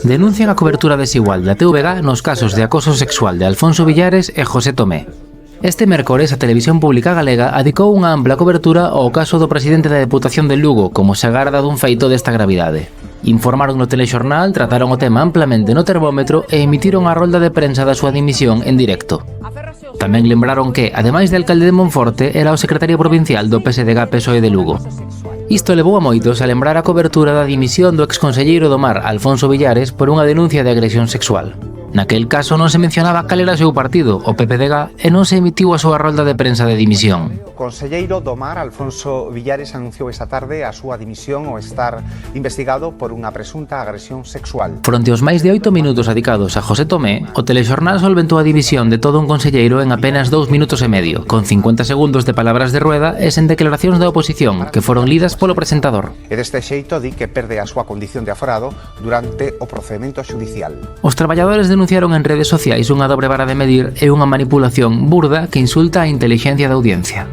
Denuncian a cobertura desigual da TVG nos casos de acoso sexual de Alfonso Villares e José Tomé. Este mércores a Televisión Pública Galega adicou unha ampla cobertura ao caso do presidente da Deputación de Lugo, como se agarda dun feito desta gravidade. Informaron no telexornal, trataron o tema amplamente no termómetro e emitiron a rolda de prensa da súa dimisión en directo. Tamén lembraron que, ademais de alcalde de Monforte, era o secretario provincial do PSDG-PSOE de Lugo. Isto levou a moitos a lembrar a cobertura da dimisión do exconselleiro do Mar, Alfonso Villares, por unha denuncia de agresión sexual. Naquel caso non se mencionaba cal era o seu partido, o PPDG, e non se emitiu a súa rolda de prensa de dimisión. O conselleiro do Mar, Alfonso Villares, anunciou esta tarde a súa dimisión ao estar investigado por unha presunta agresión sexual. Fronte aos máis de 8 minutos dedicados a José Tomé, o telexornal solventou a dimisión de todo un conselleiro en apenas 2 minutos e medio, con 50 segundos de palabras de rueda e sen declaracións da oposición, que foron lidas polo presentador. E deste xeito di que perde a súa condición de aforado durante o procedimento xudicial. Os traballadores denunciaron en redes sociais unha dobre vara de medir e unha manipulación burda que insulta a intelixencia da audiencia.